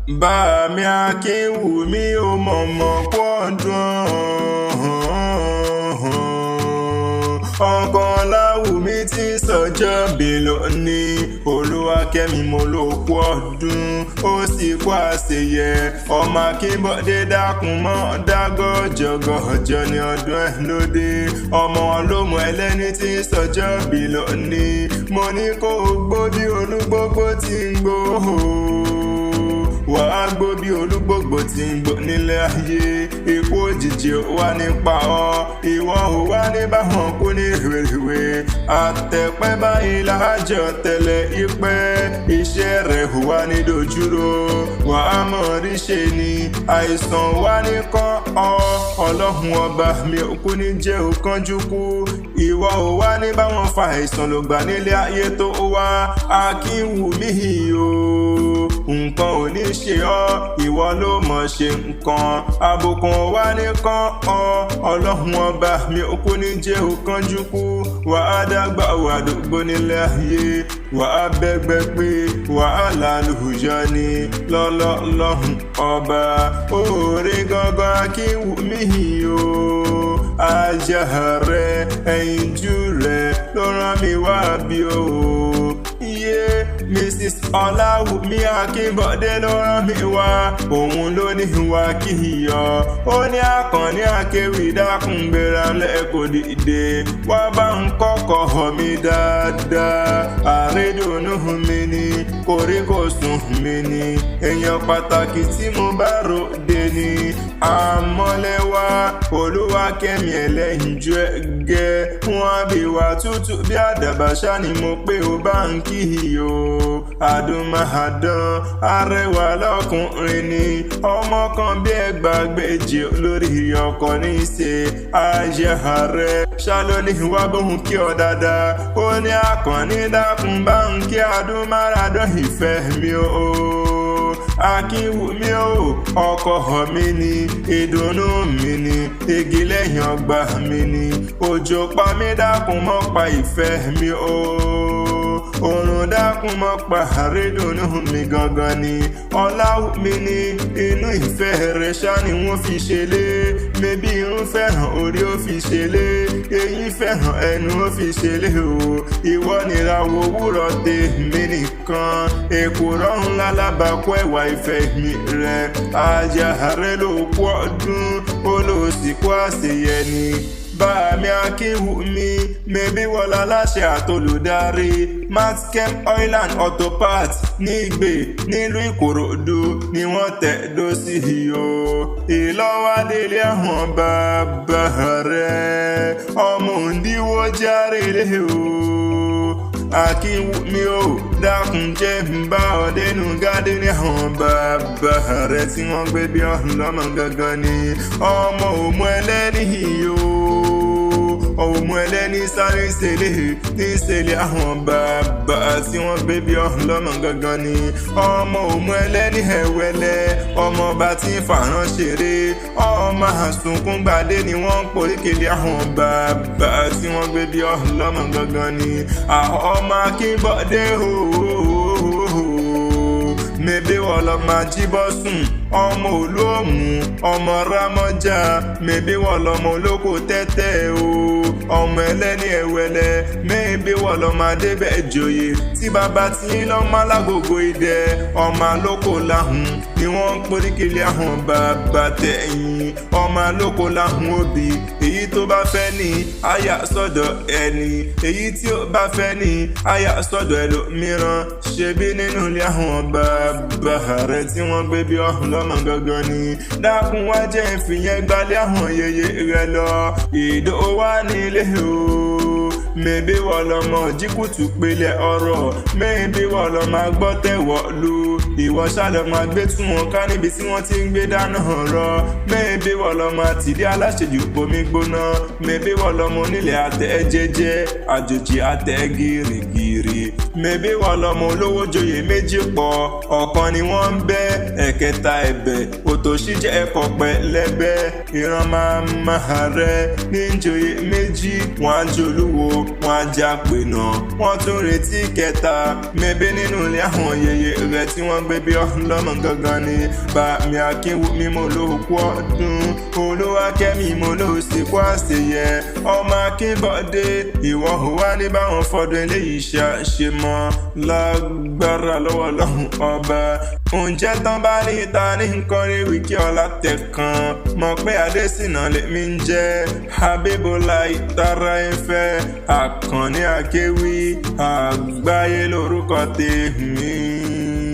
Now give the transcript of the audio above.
Bá mi Akínwùmí ó mọ̀mọ́ pọ́dún ọkàn Láwùmí tí sọjọ́ bí lónìí Olúwakẹ́mi mo ló kú ọdún ó sì kú àṣeyẹ ọmọ Akínbọ́dé dákun mọ́ dágọ́jọgọ́jọ ní ọdún ẹ̀ lóde ọmọ olómù ẹlẹ́ni tí sọjọ́ bí lónìí mo ní kó gbó bí olúgbógbó tí ń gbó wàá gbó bí olúgbògbò tí ń gbó nílé ayé ikú òjijì wà nípa ọ ìwọ ò wá ní báwọn kú ní rèwerèwe àtẹ̀pẹ́ báyìí láàjọ tẹ̀lé ìpẹ́ iṣẹ́ rẹ̀ wà ní dojúrò wàá mọ̀ rí ṣe ni àìsàn wà ní kàn ọ́ ọlọ́run ọba mi ò kú ní jẹ́ òkánjú kú ìwọ ò wá ní báwọn fa àìsàn ló gbà nílé ayé tó wá Akínwùmí o nǹkan ò ní ṣe ọ́ ìwọ ló mọ̀ ṣe nǹkan àbùkùn wá ní kàn ọ́ ọlọ́run ọba mi ò kú ní jẹ́ òkánjú kú wàá dàgbà wà dògbò nílé ayé wàá bẹ́gbẹ́ pé wàá lálùjọ ní lọ́lọ́lọ́hùn ọba oore gangan Akínwùmí o ajá rẹ ẹ̀yinjú rẹ ló rán mi wá bí o. Mrs. Ọláwùmí Akínbọ́dé ló rán mi wá òun ló ní wá kí yọ ó ní Àkànní Akéwì dákun gbéra lẹ́kọ̀ọ́ dìde wá bá ń kọ́kọ́ mi dáadáa àrídùnnú mi ni kòríkòsùn mi ni èèyàn pàtàkì tí mo bá ròde ni àmọ́lẹ́wà Olúwakẹ́mi ẹlẹ́yinjú ẹ̀gẹ́ wọn bí wà tútù bí àdàbàṣà ni mo pé ó bá ń kí yọ àdùnmáàdán arẹwà lọkùnrin ni ọmọ kan bí ẹgbàágbèje lórí ọkọ ní í ṣe ayé ààrẹ ṣàlóní wá bóun kí ọ dáadáa ó ní Àkànní dákun bá ń kí àdùnmáàdán ìfẹ́ mi o Akínwùmí o ọkọ mi ni ìdùnnú mi ni igi lẹ́yìn ọgbà mi ni òjò pa mí dákun mọ́ pa ìfẹ́ mi o òrùn dákun mọ́ pa àrídùnnú mi gangan ni Ọláwùmí ni inú ìfẹ́ rẹ̀ ṣá ni wọ́n fi ṣe lé mẹ́bí irun fẹ́ràn orí ó fi ṣe lé eyín fẹ́ràn ẹnu ó fi ṣe lé o ìwọ nìràwọ̀ òwúrọ̀ tèmi nìkan èkó rọrùn lálábàákú ẹwà ìfẹ́ mi rẹ̀ ajá rẹ̀ ló kú ọdún ó lọ sí kú àṣeyẹ ni. Bá mi Akínwùmí mẹ́bí wọlá láṣẹ àtolùdarí Maxchem Oil and Auto Parts nígbè nílùú Ìkòròdú ni wọ́n tẹ̀dó sí o ìlọ́wádélé àwọn bàbá rẹ̀ ọmọ òǹdíwó járe lé o Akínwùmí o dákun jẹ́ ń bá ọ dénú gádé ní àwọn bàbá rẹ̀ tí wọ́n gbé bí ọ̀hún lọ́mọ gangan ni ọmọ òmù ẹlẹ́ni o ọmọ ẹlẹ́ni sáré ṣẹlẹ̀ ní ṣẹlẹ̀ àwọn bàbá tí wọ́n gbé bí ọ̀hún lọ́mọ gangan ni ọmọ òmù ẹlẹ́ni ẹ̀wẹ́lẹ́ ọmọ bá tí ń fàrán ṣeré ọmọ àsunkúngbàdé ni wọ́n ń poríkèlé àwọn bàbá tí wọ́n gbé bí ọ̀hún lọ́mọ gangan ni àwọn ọmọ Akínbọ́dé mẹ́bí wọ́n lọ máa jíbọ́ sùn ọmọ olóòmù ọmọ rámọ́jà mẹ́bí wọ́n lọ́mọ olóko tẹ́tẹ́ o ọmọ ẹlẹ́ni ẹ̀wẹ́lẹ́ mẹ́bí wọ́n lọ máa débẹ̀ joyè tí bàbá tí ń lọ́mọ alágògó idẹ ọmọ alóko láhùn ni wọ́n ń poríkèlé àwọn bàbá tẹ̀yìn ọmọ alóko láhùn òbí èyí tó bá fẹ́ ní àyà sọ́dọ̀ ẹni èyí tí ó bá fẹ́ ní àyà sọ́dọ̀ ẹlòmíràn ṣebí nínú ilé àwọn bàbá rẹ̀ tí wọ́n gbé bí ọ̀hún lọ́mọ gangan ni dákun wá jẹ́ ìfìyẹn gbálẹ̀ àwọn yeye rẹ̀ lọ ìdó wá nílé o mẹ́bí wọ́n lọ́mọ jíkùtù pélé ọ̀rọ̀ mẹ́bí wọ́n lọ́ máa gbọ́ tẹ̀wọ̀ lu ìwọ ṣàlọ́ máa gbé tún wọn ká níbi tí wọ́n ti ń gbé dáná rọ mẹ́bí wọ́n lọ́ máa tìdí aláṣejù bomi gbóná mẹ́bí wọ́n lọ́mọ onílẹ̀ àtẹ jẹ́jẹ́ àjòjì àtẹ gírígírí. rí mẹ́bí wọn lọ́mọ olówó joyè méjì pọ̀ ọ̀kan ni wọ́n ń bẹ́ ẹ̀kẹta ẹ̀bẹ̀ òtòṣì jẹ́ ẹ̀kọ́ pẹ̀lẹ́bẹ́ ìran máa rẹ ní joyè méjì wọ́n á jolúwo wọ́n á já pènà wọ́n tún retí kẹta mẹ́bí nínú ilé àwọn yèyé rẹ̀ tí wọ́n gbé bí ọlọ́mọ gangan ni Bàmí Akínwùmí mo ló kú ọdún Olúwakẹ́mi mo ló sì kú àṣeyẹ ọmọ Akínbọ̀dé ìwọ wá ní báwọn fọdún eléyìí ṣe mọ́ lágbára lọ́wọ́ Ọlọ́run ọba ǹjẹ́ tán bá ní ta ní nǹkan rí Wíkí Ọlátẹ̀kan mọ̀ pé Adésínà lèmi ń jẹ́ Habibullah Tara Ìfẹ́ Àkànní Akéwì àgbáyé lórúkọ tèmi.